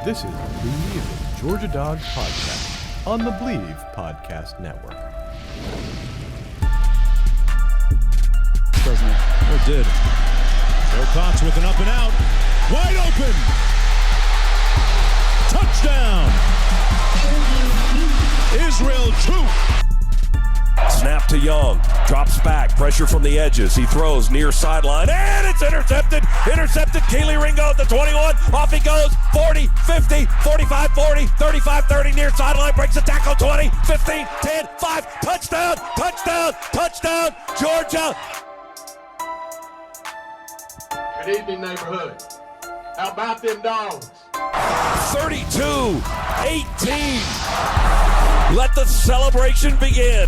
This is Bleav, Georgia Dawgs podcast on the Bleav Podcast Network. Doesn't it? Or did. Joe Cox with an up and out. Wide open. Touchdown. Israel Troop. Snap to Young. Drops back. Pressure from the edges. He throws near sideline. And it's intercepted. Intercepted. Keely Ringo at the 21. Off he goes. 40, 50, 45, 40, 35, 30. Near sideline. Breaks the tackle. 20, 15, 10, 5. Touchdown. Touchdown. Touchdown. Georgia. Good evening, neighborhood. How about them Dawgs? 32, 18. Let the celebration begin.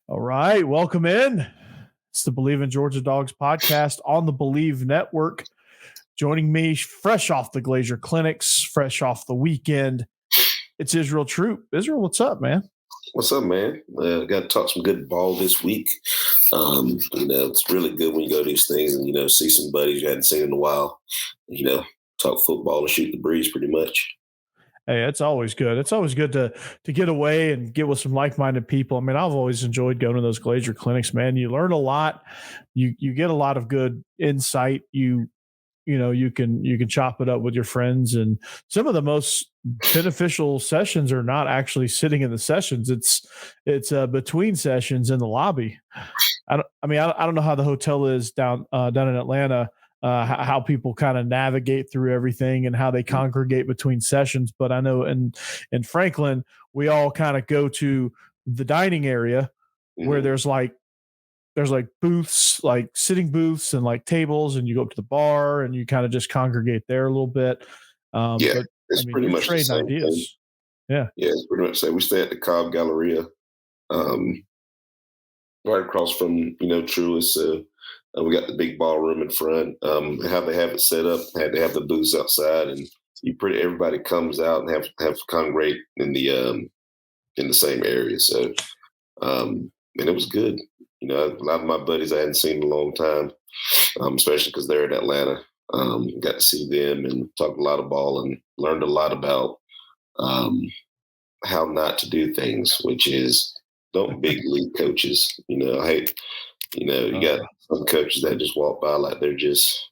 All right, welcome in. It's the Bleav in Georgia Dawgs podcast on the Bleav Network. Joining me fresh off the Glazier Clinics, fresh off the weekend, it's Israel Troop. Israel, what's up, man? What's up, man? Got to talk some good ball this week. It's really good when you go to these things and, see some buddies you hadn't seen in a while, talk football and shoot the breeze pretty much. Hey, it's always good. It's always good to get away and get with some like-minded people. I mean, I've always enjoyed going to those Glazier Clinics, man. You learn a lot. You get a lot of good insight. You can chop it up with your friends, and some of the most beneficial sessions are not actually sitting in the sessions. It's between sessions in the lobby. I don't know how the hotel is down in Atlanta, how people kind of navigate through everything and how they congregate between sessions. But I know in Franklin, we all kind of go to the dining area where there's like booths, like sitting booths and like tables, and you go up to the bar and you kind of just congregate there a little bit. It's pretty much the same ideas. Thing. Yeah, it's pretty much the same. We stay at the Cobb Galleria, right across from, Truist. We got the big ballroom in front. How they have it set up, had to have the booths outside, and everybody comes out and have to congregate in the same area. So, and it was good. A lot of my buddies I hadn't seen in a long time, especially because they're in Atlanta. Got to see them and talked a lot of ball and learned a lot about how not to do things, which is don't big league coaches. I hate, you got some coaches that just walk by like they're just,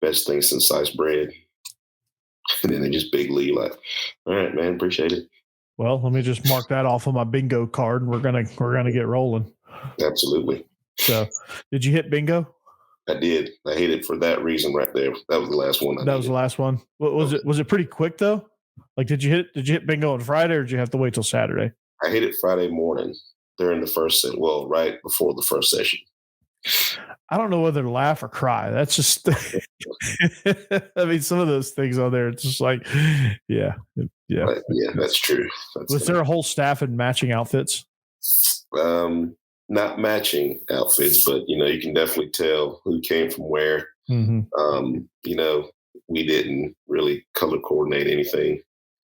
best thing since sliced bread. And then they just big league like, all right, man, appreciate it. Well, let me just mark that off on my bingo card. We're gonna get rolling. Absolutely. So, did you hit bingo? I did. I hit it for that reason right there. That was the last one. That was the last one. What was it? Was it pretty quick though? Like, did you hit bingo on Friday, or did you have to wait till Saturday? I hit it Friday morning during the first set. Well, right before the first session. I don't know whether to laugh or cry. That's just, I mean, some of those things on there, it's just like, yeah. Right. Yeah, that's true. Was there a whole staff in matching outfits? Not matching outfits, but, you can definitely tell who came from where. Mm-hmm. We didn't really color coordinate anything.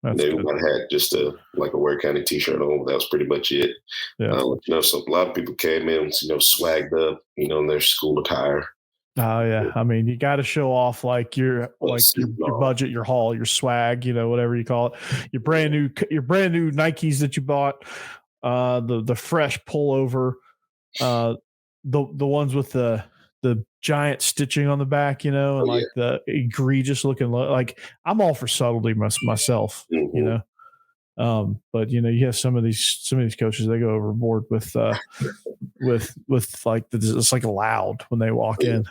Everyone had just a Ware County t-shirt on. That was pretty much it. Yeah. So a lot of people came in, swagged up, in their school attire. Oh yeah. I mean, you got to show off your budget, your haul, your swag, whatever you call it. Your brand new Nikes that you bought, the fresh pullover, the ones with the giant stitching on the back, and the egregious looking like I'm all for subtlety myself, mm-hmm. But you have some of these coaches, they go overboard with like it's like loud when they walk in.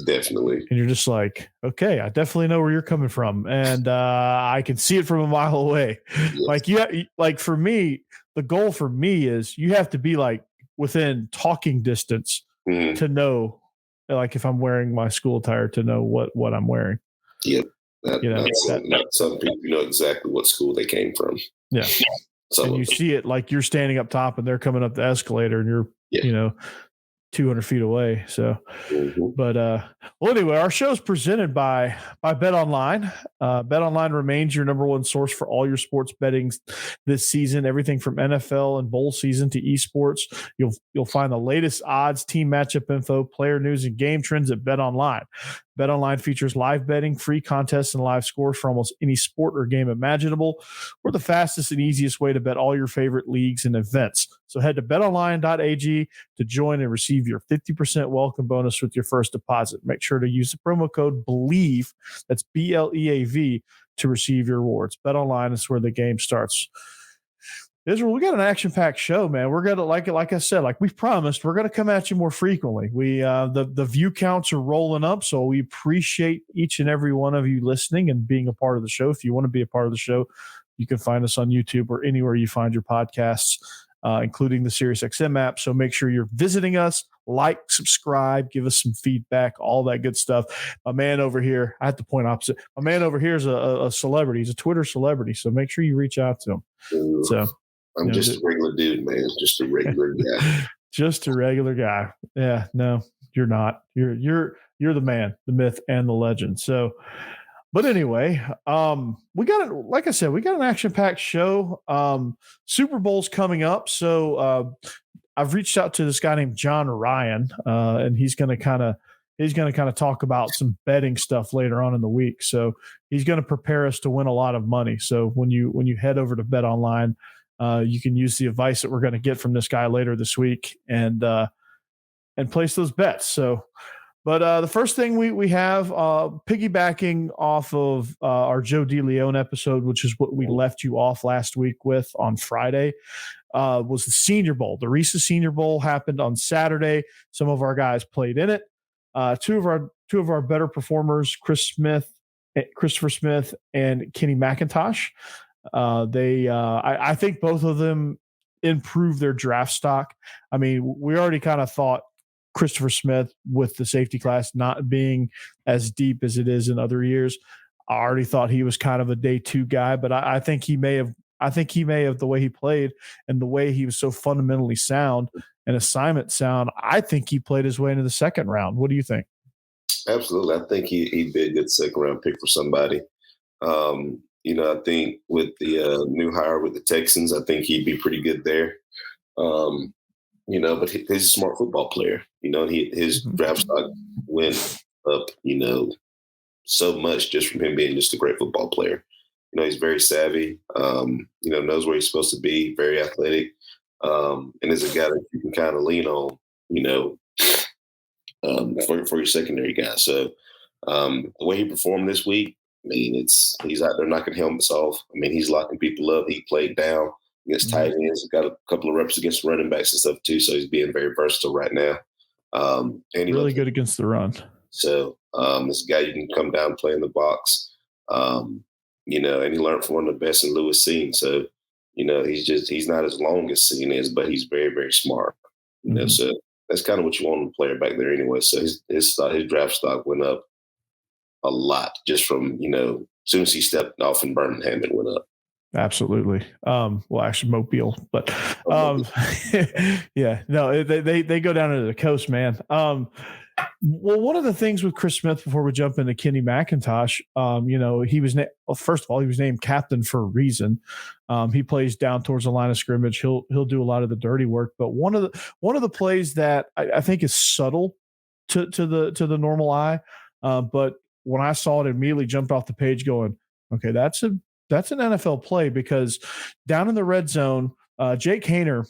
Definitely. And you're just like, okay, I definitely know where you're coming from, and I can see it from a mile away. Yes. Like for me, the goal for me is you have to be like within talking distance to know, like if I'm wearing my school attire, to know what I'm wearing. Yep. Some people know exactly what school they came from. Yeah. And you see it like you're standing up top and they're coming up the escalator and you're, 200 feet away. So, Mhm. but well, anyway, our show is presented by BetOnline. BetOnline remains your number one source for all your sports betting this season. Everything from NFL and bowl season to esports. You'll find the latest odds, team matchup info, player news, and game trends at BetOnline. BetOnline features live betting, free contests, and live scores for almost any sport or game imaginable. We're the fastest and easiest way to bet all your favorite leagues and events. So head to betonline.ag to join and receive your 50% welcome bonus with your first deposit. Make sure to use the promo code Bleav, that's BLEAV, to receive your rewards. BetOnline is where the game starts. Israel, we got an action-packed show, man. We're gonna like I said, like we've promised, we're gonna come at you more frequently. We the view counts are rolling up, so we appreciate each and every one of you listening and being a part of the show. If you want to be a part of the show, you can find us on YouTube or anywhere you find your podcasts, including the SiriusXM app. So make sure you're visiting us, like, subscribe, give us some feedback, all that good stuff. My man over here, I have to point opposite. My man over here is a celebrity. He's a Twitter celebrity. So make sure you reach out to him. Ooh. So. I'm just a regular dude, man. Just a regular guy. Just a regular guy. Yeah, no, you're not. You're the man, the myth, and the legend. So, but anyway, we got it. Like I said, we got an action-packed show. Super Bowl's coming up, so I've reached out to this guy named John Ryan, and he's going to kind of talk about some betting stuff later on in the week. So he's going to prepare us to win a lot of money. So when you head over to BetOnline, you can use the advice that we're going to get from this guy later this week and place those bets. So, but the first thing we have piggybacking off of our Joe DeLeon episode, which is what we left you off last week with on Friday, was the Senior Bowl. The Reese's Senior Bowl happened on Saturday. Some of our guys played in it. Two of our better performers, Christopher Smith and Kenny McIntosh. I think both of them improved their draft stock. I mean, we already kind of thought Christopher Smith, with the safety class not being as deep as it is in other years, I already thought he was kind of a day two guy, but I think he may have the way he played and the way he was so fundamentally sound and assignment sound. I think he played his way into the second round. What do you think? Absolutely. I think he'd be a good second round pick for somebody. I think with the new hire with the Texans, I think he'd be pretty good there. But he's a smart football player. His draft stock went up, so much just from him being just a great football player. He's very savvy, knows where he's supposed to be, very athletic, and is a guy that you can kind of lean on, for your secondary guy. So the way he performed this week, I mean, he's out there knocking helmets off. I mean, he's locking people up. He played down against tight ends. He's got a couple of reps against running backs and stuff too. So he's being very versatile right now. And he really good against the run. So this guy you can come down and play in the box. And he learned from one of the best in Lewis Seen. So, he's not as long as Seen is, but he's very, very smart. So that's kind of what you want in a player back there anyway. So his draft stock went up a lot just from, as soon as he stepped off in Birmingham, it went up. Absolutely. Well, actually Mobile, but yeah, no, they go down to the coast, man. Well, one of the things with Chris Smith before we jump into Kenny McIntosh, he was first of all, he was named captain for a reason. He plays down towards the line of scrimmage. He'll do a lot of the dirty work, but one of the plays that I think is subtle to the normal eye, but when I saw it, immediately jumped off the page going, okay, that's an NFL play, because down in the red zone, Jake Haener,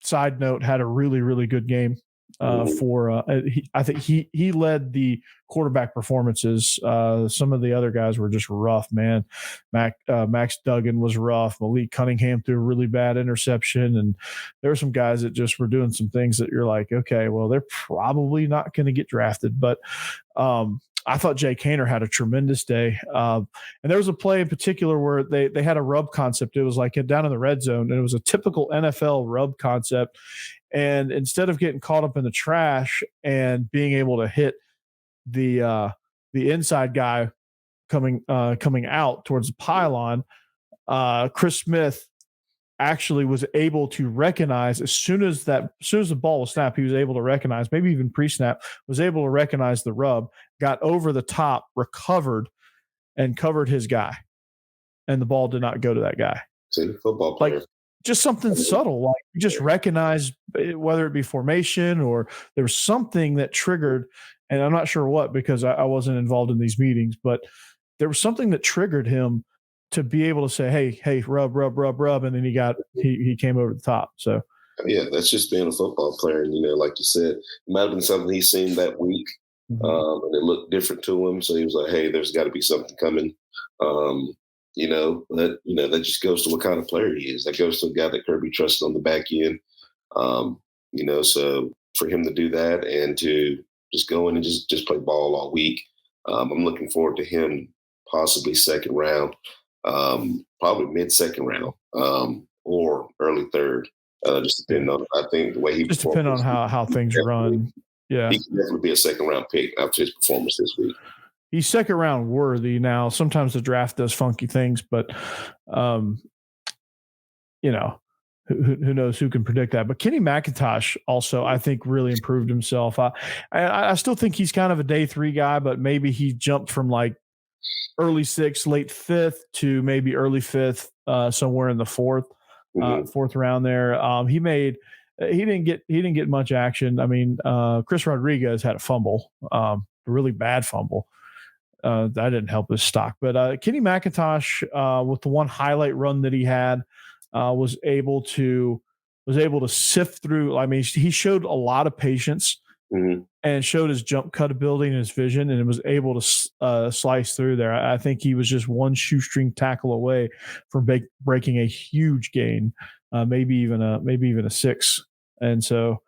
side note, had a really, really good game I think he led the quarterback performances. Some of the other guys were just rough, man. Max Duggan was rough. Malik Cunningham threw a really bad interception. And there were some guys that just were doing some things that you're like, okay, well, they're probably not going to get drafted. But I thought Jake Haener had a tremendous day. And there was a play in particular where they had a rub concept. It was like down in the red zone, and it was a typical NFL rub concept. And instead of getting caught up in the trash and being able to hit the inside guy coming out towards the pylon, Chris Smith actually was able to recognize as soon as the ball was snapped, he was able to recognize, maybe even pre-snap, was able to recognize the rub, got over the top, recovered, and covered his guy. And the ball did not go to that guy. See, football player. Like just something subtle, like you just recognize whether it be formation or there was something that triggered, and I'm not sure what, because I wasn't involved in these meetings, but there was something that triggered him to be able to say, hey, rub, and then he came over the top. So yeah, that's just being a football player. And, like you said, it might have been something he's seen that week, and it looked different to him. So he was like, hey, there's got to be something coming. That just goes to what kind of player he is. That goes to a guy that Kirby trusted on the back end. So for him to do that and to just go in and just play ball all week, I'm looking forward to him possibly second round, probably mid-second round, or early third. Just depending on, I think, the way he just depending on how things run. Yeah, he can definitely be a second round pick after his performance this week. He's second round worthy. Now, sometimes the draft does funky things, but who knows who can predict that. But Kenny McIntosh also, I think, really improved himself. I still think he's kind of a day 3 guy, but maybe he jumped from like early 6th, late 5th to maybe early 5th, somewhere in the 4th round there. He didn't get much action. I mean, Chris Rodriguez had a fumble, a really bad fumble. That didn't help his stock. But Kenny McIntosh, with the one highlight run that he had, was able to sift through. I mean, he showed a lot of patience and showed his jump cut ability and his vision, and was able to slice through there. I think he was just one shoestring tackle away from breaking a huge gain, maybe even a 6. And so,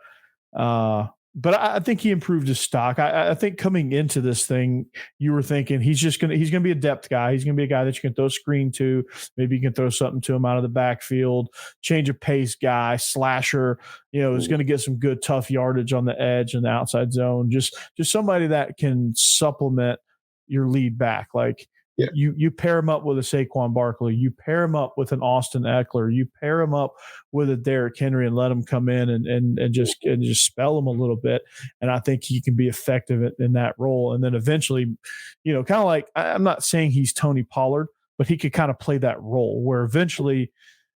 but I think he improved his stock. I think coming into this thing, you were thinking he's gonna be a depth guy. He's gonna be a guy that you can throw screen to. Maybe you can throw something to him out of the backfield. Change of pace guy, slasher. Is going to get some good tough yardage on the edge and the outside zone. Just somebody that can supplement your lead back. Like you pair him up with a Saquon Barkley. You pair him up with an Austin Eckler. You pair him up with a Derrick Henry and let him come in and just spell him a little bit. And I think he can be effective in that role. And then eventually, kind of like, I'm not saying he's Tony Pollard, but he could kind of play that role where eventually,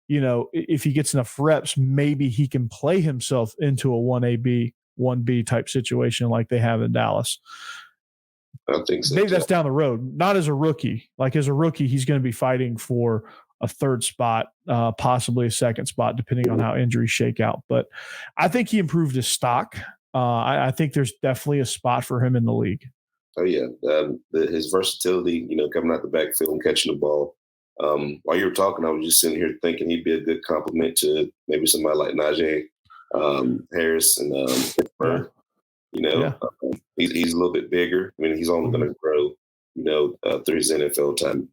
if he gets enough reps, maybe he can play himself into a 1AB, 1B type situation like they have in Dallas. I think so. Maybe that's down the road. Not as a rookie. Like as a rookie, he's going to be fighting for a 3rd spot, possibly a 2nd spot, depending on how injuries shake out. But I think he improved his stock. I think there's definitely a spot for him in the league. Oh yeah, his versatility. Coming out the backfield and catching the ball. While you were talking, I was just sitting here thinking he'd be a good compliment to maybe somebody like Najee Harris and Pittsburgh. He's a little bit bigger. I mean, he's only going to grow, through his NFL time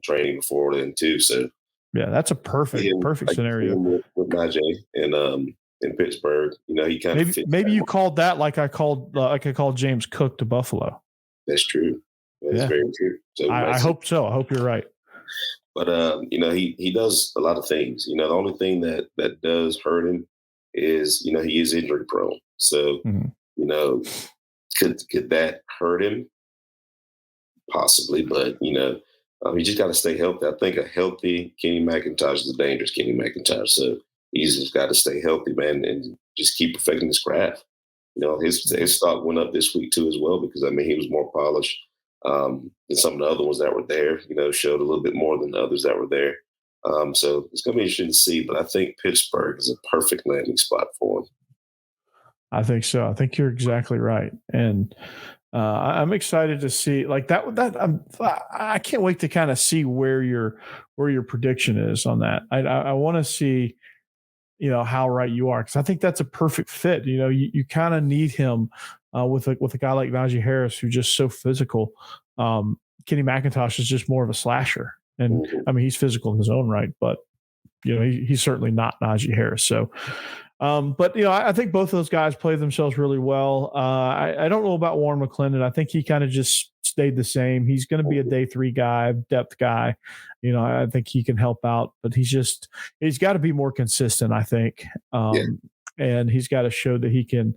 training before then too. So yeah, that's a perfect scenario with Najee in Pittsburgh. He kind of maybe you called that like I called James Cook to Buffalo. That's true. That's very true. So I hope so. I hope you're right. But he does a lot of things. The only thing that does hurt him is he is injury prone. So. Could that hurt him? Possibly, but he just got to stay healthy. I think a healthy Kenny McIntosh is a dangerous Kenny McIntosh. So he's just got to stay healthy, man, and just keep perfecting his craft. His stock went up this week too as well because he was more polished than some of the other ones that were there. Showed a little bit more than the others that were there. So it's going to be interesting to see. But I think Pittsburgh is a perfect landing spot for him. I think so. I think you're exactly right, and I'm excited to see like that. I can't wait to kind of see where your prediction is on that. I want to see, how right you are, because I think that's a perfect fit. You kind of need him with a guy like Najee Harris who's just so physical. Kenny McIntosh is just more of a slasher, and I mean he's physical in his own right, but he's certainly not Najee Harris. So. But I think both of those guys play themselves really well. I don't know about Warren McClendon. I think he kind of just stayed the same. He's going to be a day 3 guy, depth guy. I think he can help out, but he's got to be more consistent, I think. And he's got to show that he can,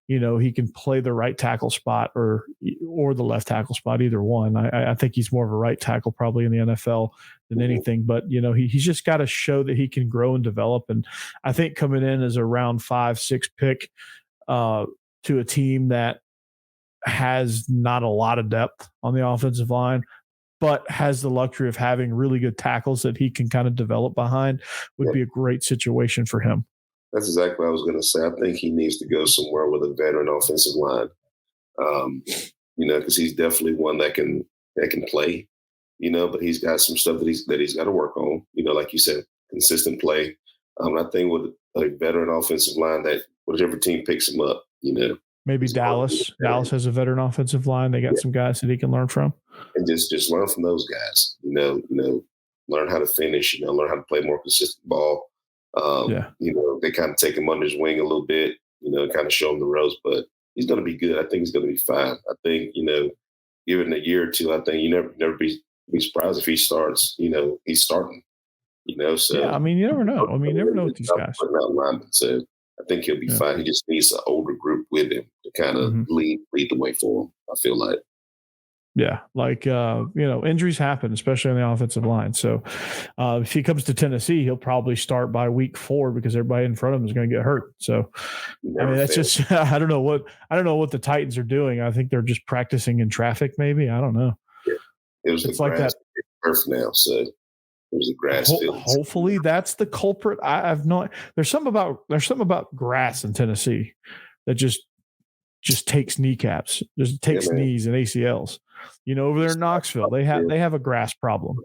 he can play the right tackle spot or the left tackle spot, either one. I think he's more of a right tackle probably in the NFL than anything, but he's just got to show that he can grow and develop. And I think coming in as a round 5-6 pick to a team that has not a lot of depth on the offensive line, but has the luxury of having really good tackles that he can kind of develop behind would be a great situation for him. That's exactly what I was going to say. I think he needs to go somewhere with a veteran offensive line, because he's definitely one that can play, but he's got some stuff that he's got to work on, like you said, consistent play. I think with a veteran offensive line that whichever team picks him up, maybe Dallas. Dallas has a veteran offensive line. They got some guys that he can learn from, and just learn from those guys. Learn how to finish. Learn how to play more consistent ball. They kind of take him under his wing a little bit. Kind of show him the ropes. But he's going to be good. I think he's going to be fine. I think given a year or two, I think you never be surprised if he starts. He's starting. So yeah, you never know. You never know with these guys. So I think he'll be fine. He just needs an older group with him to kind of lead the way for him, I feel like. Yeah, injuries happen, especially on the offensive line. So if he comes to Tennessee, he'll probably start by week 4 because everybody in front of him is going to get hurt. So that's just I don't know what the Titans are doing. I think they're just practicing in traffic, maybe. I don't know. Yeah. It's like that turf now, so it was a grass field. Hopefully that's the culprit. I've not. There's something about grass in Tennessee that just takes kneecaps, just takes knees and ACLs. Over there in Knoxville, they have a grass problem.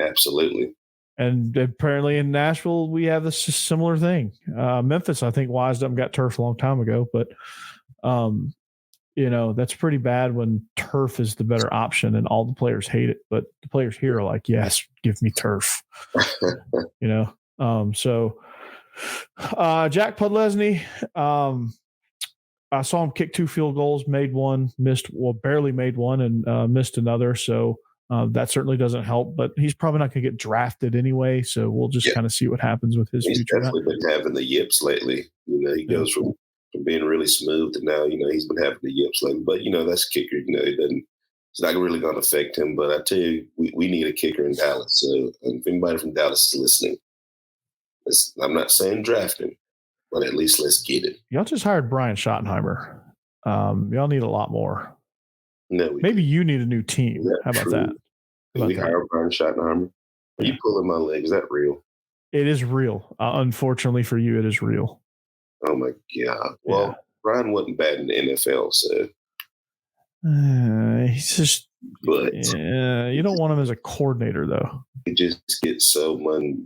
Absolutely. And apparently in Nashville, we have this similar thing. Memphis, I think, wised up and got turf a long time ago, but that's pretty bad when turf is the better option and all the players hate it, but the players here are like, yes, give me turf. So Jack Podlesny, I saw him kick 2 field goals, made one, barely made one, and missed another. So that certainly doesn't help, but he's probably not going to get drafted anyway. So we'll just kind of see what happens with his future. He's definitely been having the yips lately. He goes from being really smooth to now, he's been having the yips lately. But, that's kicker. It's not really going to affect him. But I tell you, we need a kicker in Dallas. So if anybody from Dallas is listening, I'm not saying draft him, but at least let's get it. Y'all just hired Brian Schottenheimer. Y'all need a lot more. No, maybe you need a new team. How about that? We hired Brian Schottenheimer. Are you pulling my leg? Is that real? It is real. Unfortunately for you, it is real. Oh my God. Well, Brian wasn't bad in the NFL, so. He's just. But you don't want him as a coordinator, though. He just gets so money.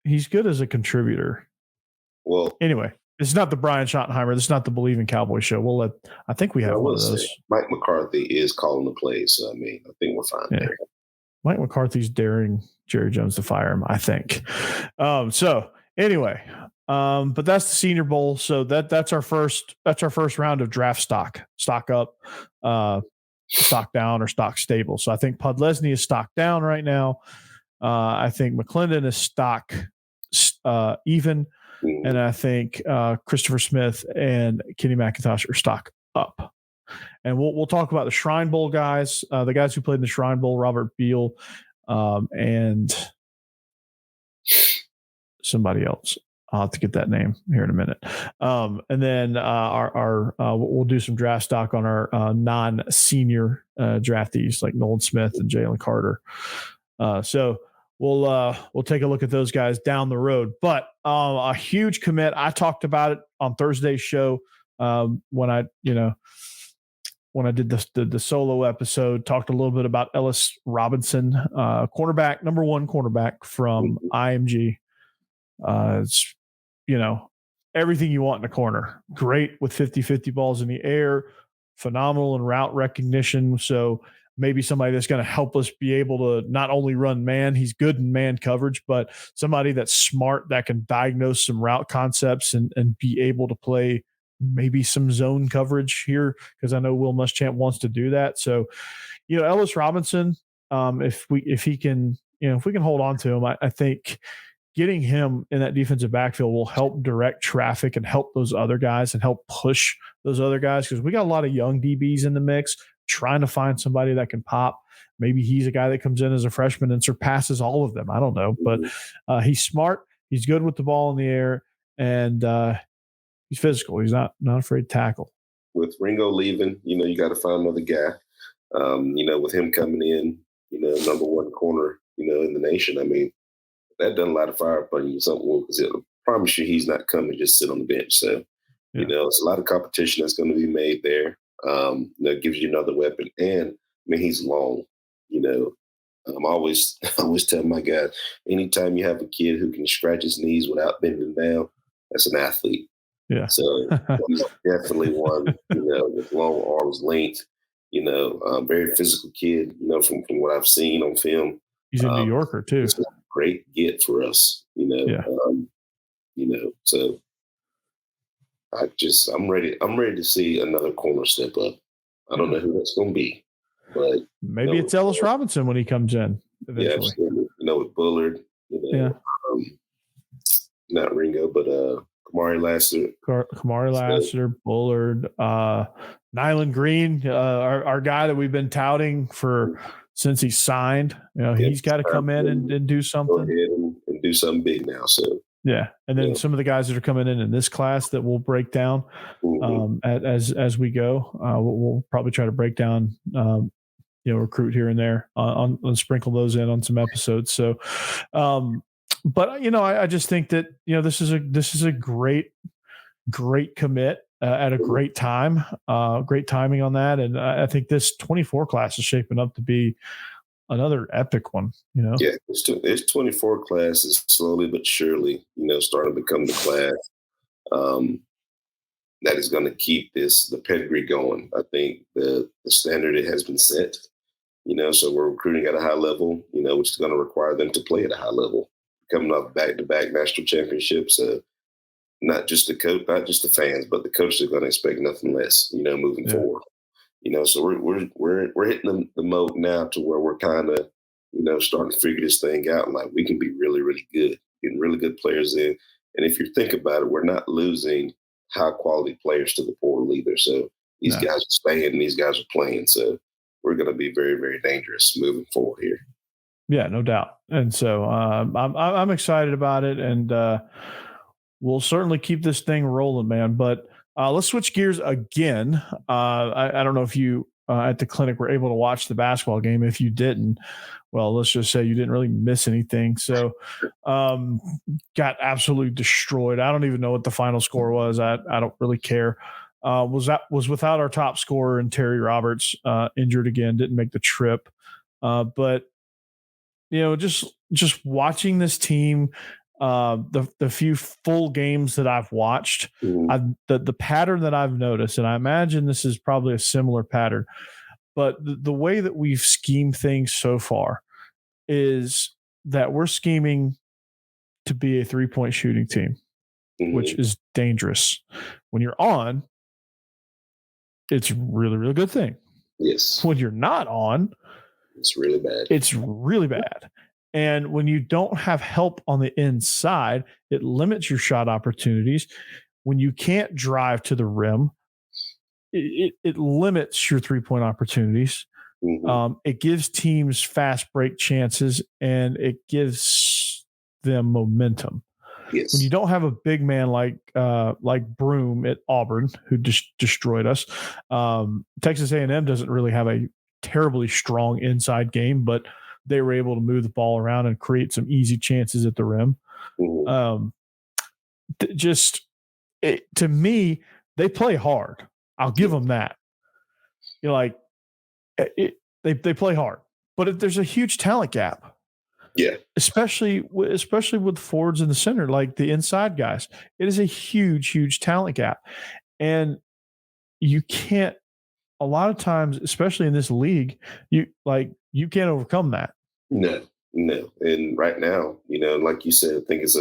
He's good as a contributor. Well, anyway, it's not the Brian Schottenheimer. This is not the Bleav in Cowboy show. I think we have one of those. Mike McCarthy is calling the plays, so I think we're fine there. Mike McCarthy's daring Jerry Jones to fire him, I think. So anyway, but that's the Senior Bowl. So that's our first round of draft stock up, stock down, or stock stable. So I think Podlesny is stock down right now. I think McClendon is stock even. And I think Christopher Smith and Kenny McIntosh are stock up. And we'll talk about the Shrine Bowl guys, the guys who played in the Shrine Bowl, Robert Beal, and somebody else. I'll have to get that name here in a minute. And then we'll do some draft stock on our non-senior draftees like Nolan Smith and Jalen Carter. So we'll take a look at those guys down the road. But a huge commit. I talked about it on Thursday's show when I did the solo episode. Talked a little bit about Ellis Robinson, cornerback, number 1 cornerback from IMG. It's everything you want in a corner. Great with 50-50 balls in the air, phenomenal in route recognition. So maybe somebody that's going to help us be able to not only run man, he's good in man coverage, but somebody that's smart that can diagnose some route concepts and be able to play maybe some zone coverage here because I know Will Muschamp wants to do that. So, Ellis Robinson, if we can hold on to him, I think getting him in that defensive backfield will help direct traffic and help those other guys and help push those other guys because we got a lot of young DBs in the mix trying to find somebody that can pop. Maybe he's a guy that comes in as a freshman and surpasses all of them. I don't know, but he's smart. He's good with the ball in the air, and he's physical. He's not afraid to tackle. With Ringo leaving, you got to find another guy. With him coming in, number one corner, in the nation. I mean, that doesn't light a fire up on you. Something because I promise you, he's not coming to just sit on the bench. So, it's a lot of competition that's going to be made there. That gives you another weapon, and he's long. I'm always telling my guys, anytime you have a kid who can scratch his knees without bending down, that's an athlete. Yeah. So he's definitely one, with long arms, length. Very physical kid. From what I've seen on film. He's a New Yorker too. It's a great get for us. So I'm ready. I'm ready to see another corner step up. I don't know who that's going to be, but maybe it's Ellis Robinson when he comes in eventually. Yeah, absolutely. With Bullard. Not Ringo, but Kamari Lassiter, Bullard, Nyland Green, our guy that we've been touting since he signed. He's got to come in and do something. Go ahead and do something big now. So yeah, and then some of the guys that are coming in this class that we'll break down as we go. We'll probably try to break down. Recruit here and there on sprinkle those in on some episodes. So, but I just think that this is a great commit at a great time, great timing on that, and I think this 24 class is shaping up to be another epic one. Yeah, it's 24 classes slowly but surely, starting to become the class that is going to keep the pedigree going. I think the standard it has been set. So we're recruiting at a high level, which is going to require them to play at a high level. Coming off back-to-back national championships, not just the coach, not just the fans, but the coaches are going to expect nothing less, moving forward. So we're hitting the mode now to where we're kind of, starting to figure this thing out. Like we can be really, really good, getting really good players in. And if you think about it, we're not losing high-quality players to the portal either. So these guys are staying and these guys are playing. So we're going to be very, very dangerous moving forward here. Yeah, no doubt. And so I'm excited about it, and we'll certainly keep this thing rolling, man. But let's switch gears again. I don't know if you at the clinic were able to watch the basketball game. If you didn't, well, let's just say you didn't really miss anything. So got absolutely destroyed. I don't even know what the final score was. I don't really care. Was without our top scorer and Terry Roberts injured again, didn't make the trip. But just watching this team, the few full games that I've watched, the pattern that I've noticed, and I imagine this is probably a similar pattern, but the way that we've schemed things so far is that we're scheming to be a 3-point shooting team, which is dangerous. When you're on, it's a really, really good thing. Yes. When you're not on, it's really bad. It's really bad. And when you don't have help on the inside, it limits your shot opportunities. When you can't drive to the rim, it limits your 3-point opportunities. It gives teams fast break chances, and it gives them momentum. Yes. When you don't have a big man like Broom at Auburn, who just destroyed us, Texas A&M doesn't really have a terribly strong inside game, but they were able to move the ball around and create some easy chances at the rim. To me, they play hard. I'll give them that. They play hard, but there's a huge talent gap. Yeah, especially with forwards in the center, like the inside guys. It is a huge, huge talent gap, and you can't. A lot of times, especially in this league, you can't overcome that. No. And right now, like you said, I think it's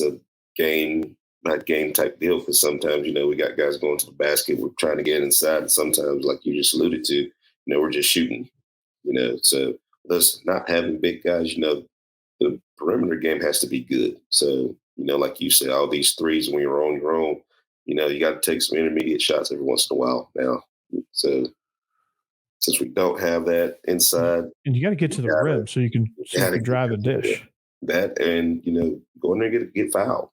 a game that game type deal, because sometimes, we got guys going to the basket. We're trying to get inside. And sometimes, like you just alluded to, we're just shooting, So us not having big guys, the perimeter game has to be good. So, like you said, all these threes when you're on your own, you got to take some intermediate shots every once in a while now. So since we don't have that inside. And you got to get to the rim so you can drive and dish. That and, go in there and get fouled.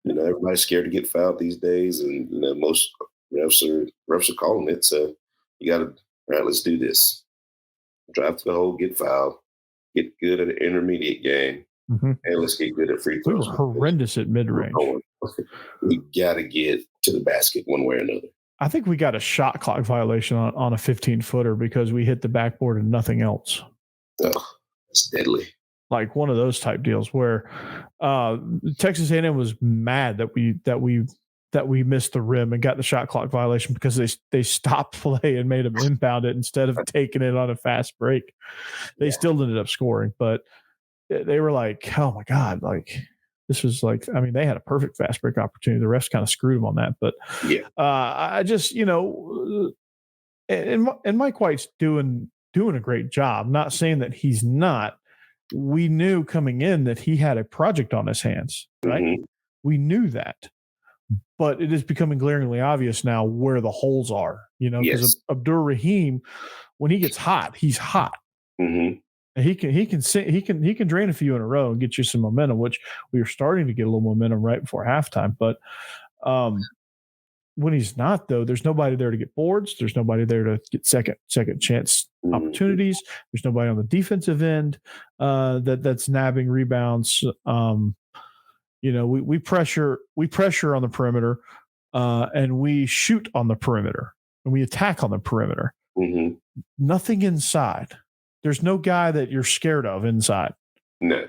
Everybody's scared to get fouled these days. And, most refs are calling it. So you got to, all right, let's do this. Drive to the hole, get fouled, get good at an intermediate game, and let's get good at free throws. We were horrendous at mid-range. We got to get to the basket one way or another. I think we got a shot clock violation on a 15-footer because we hit the backboard and nothing else. Oh, that's deadly. Like one of those type deals where Texas A&M was mad that we missed the rim and got the shot clock violation because they stopped play and made them inbound it instead of taking it on a fast break. They still ended up scoring, but they were like, oh my God, like this was like, I mean, they had a perfect fast break opportunity. The refs kind of screwed them on that, but I just, and Mike White's doing a great job. Not saying that he's not. We knew coming in that he had a project on his hands, right? Mm-hmm. We knew that. But it is becoming glaringly obvious now where the holes are, because Abdur Rahim, when he gets hot, he's hot. Mm-hmm. And he can drain a few in a row and get you some momentum, which we were starting to get a little momentum right before halftime. But when he's not, though, there's nobody there to get boards. There's nobody there to get second chance opportunities. There's nobody on the defensive end that's nabbing rebounds. We pressure on the perimeter, and we shoot on the perimeter, and we attack on the perimeter. Mm-hmm. Nothing inside. There's no guy that you're scared of inside. No.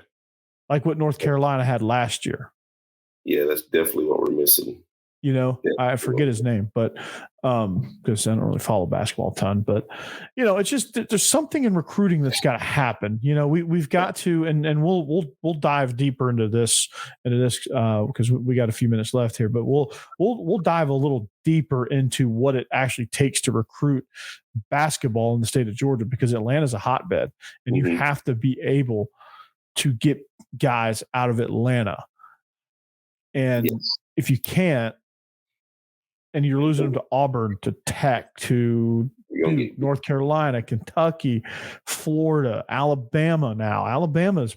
Like what North Carolina had last year. Yeah, that's definitely what we're missing. I forget his name, but because I don't really follow basketball a ton, but it's just there's something in recruiting that's got to happen. We've got to, and we'll dive deeper into this because we got a few minutes left here, but we'll dive a little deeper into what it actually takes to recruit basketball in the state of Georgia, because Atlanta's a hotbed, and you have to be able to get guys out of Atlanta, and if you can't. And you're losing them to Auburn, to Tech, to North Carolina, Kentucky, Florida, Alabama now. Alabama's,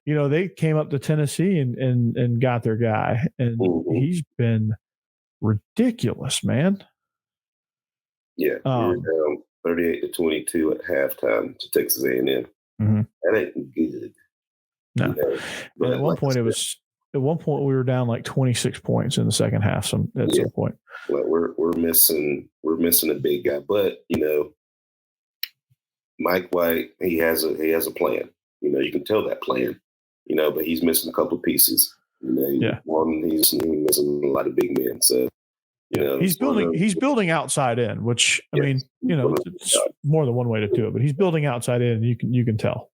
they came up to Tennessee and got their guy. And he's been ridiculous, man. Yeah, we're down 38-22 at halftime to Texas A&M. Mm-hmm. That ain't good. No. And at one point we were down like 26 points in the second half. Some point. Well, we're missing a big guy, but Mike White, he has a plan. You can tell that plan. But he's missing a couple of pieces. One, he's missing a lot of big men. So he's building outside in, which I mean, it's more than one way to do it, but he's building outside in. You can tell.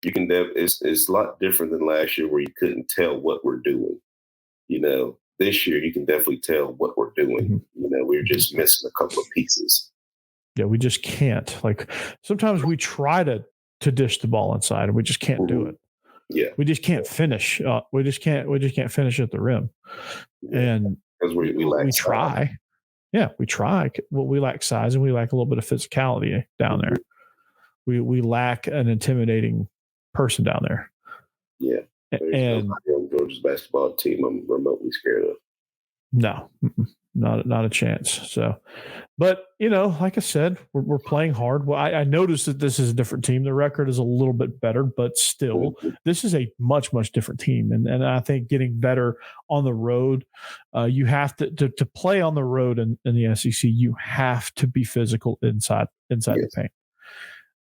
You can. It's a lot different than last year where you couldn't tell what we're doing. This year you can definitely tell what we're doing. Mm-hmm. We're just missing a couple of pieces. Yeah, we just can't. Like sometimes we try to dish the ball inside, and we just can't do it. Yeah, we just can't finish. We just can't finish at the rim. Yeah. And because we try. Yeah, we try. Well, we lack size, and we lack a little bit of physicality down there. We lack an intimidating person down there. Yeah. And Georgia's basketball team I'm remotely scared of. No, not a chance. So, but like I said, we're playing hard. Well, I noticed that this is a different team. The record is a little bit better, but still, this is a much, much different team. And I think getting better on the road, you have to play on the road in the SEC. You have to be physical inside the paint.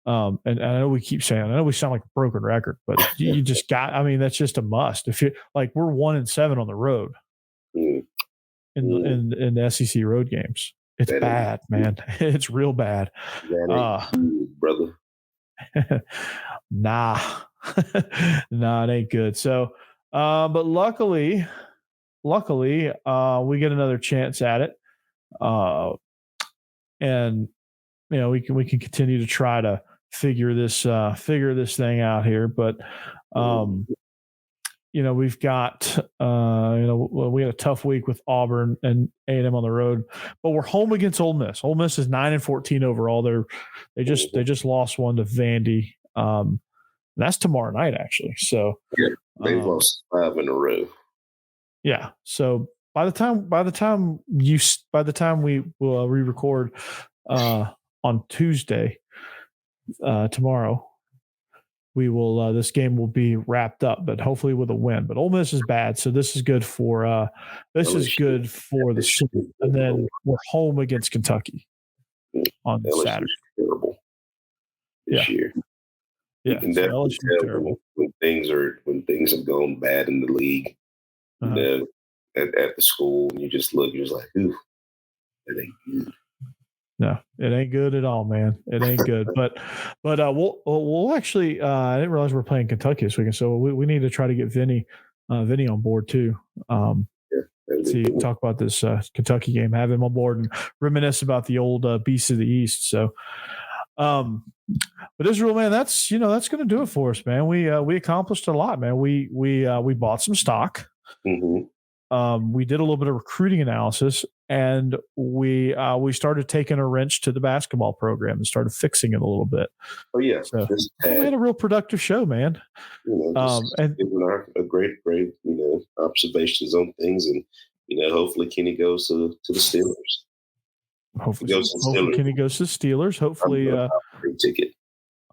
And I know we keep saying, I know we sound like a broken record, but you just that's just a must. If you like, we're 1-7 on the road in the SEC road games. It's bad, man. It's real bad. Brother. Nah, it ain't good. So, but luckily luckily, we get another chance at it, and we can continue to try to figure this thing out here. But we've got we had a tough week with Auburn and A&M on the road, but we're home against Ole Miss. Ole Miss is 9-14 overall. They just lost one to Vandy. That's tomorrow night, actually. So they've lost 5 in a row. Yeah. So by the time we will re-record on Tuesday, tomorrow, we will this game will be wrapped up, but hopefully with a win. But Ole Miss is bad, so this is good for the season. And then we're home against Kentucky on Saturday. Terrible this year. Yeah, you can definitely tell when things have gone bad in the league. At the school, and you just look, you're just like, ooh, it ain't good. No, it ain't good at all, man. It ain't good. But we'll actually. I didn't realize we're playing Kentucky this weekend, so we need to try to get Vinny on board too. Talk about this Kentucky game, have him on board, and reminisce about the old beasts of the East. So, but Israel, man, that's going to do it for us, man. We accomplished a lot, man. We bought some stock. Mm-hmm. We did a little bit of recruiting analysis, and we started taking a wrench to the basketball program and started fixing it a little bit. Oh yeah, so we had a real productive show, man. And giving a great observations on things, and hopefully Kenny goes to the Steelers. Hopefully Kenny goes to the Steelers. Hopefully, free ticket.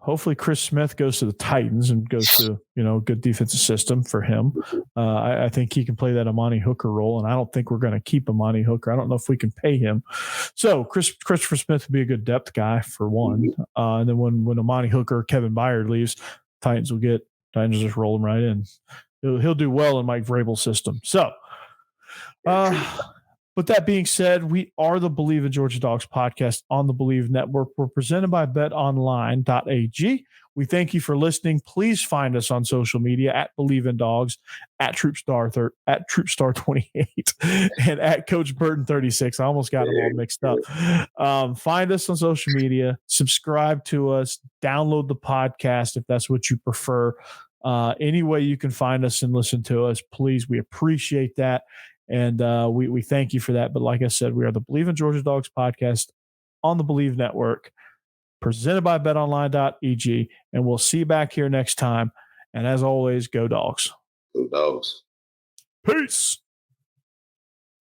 Hopefully Chris Smith goes to the Titans and goes to a good defensive system for him. I think he can play that Amani Hooker role, and I don't think we're going to keep Amani Hooker. I don't know if we can pay him. So Christopher Smith would be a good depth guy for one. Mm-hmm. And then when Amani Hooker, Kevin Byard leaves, Titans just roll him right in. He'll do well in Mike Vrabel's system. So, with that being said, we are the Bleav in Georgia Dogs podcast on the Bleav Network. We're presented by Betonline.ag. We thank you for listening. Please find us on social media at Bleav in Dogs, at Troopstar28, and at Coach Burton 36. I almost got them all mixed up. Find us on social media. Subscribe to us. Download the podcast if that's what you prefer. Any way you can find us and listen to us, please. We appreciate that. And we thank you for that. But like I said, we are the Bleav in Georgia Dogs podcast on the Bleav Network, presented by Betonline.ag. And we'll see you back here next time. And as always, go Dogs. Go Dogs. Peace.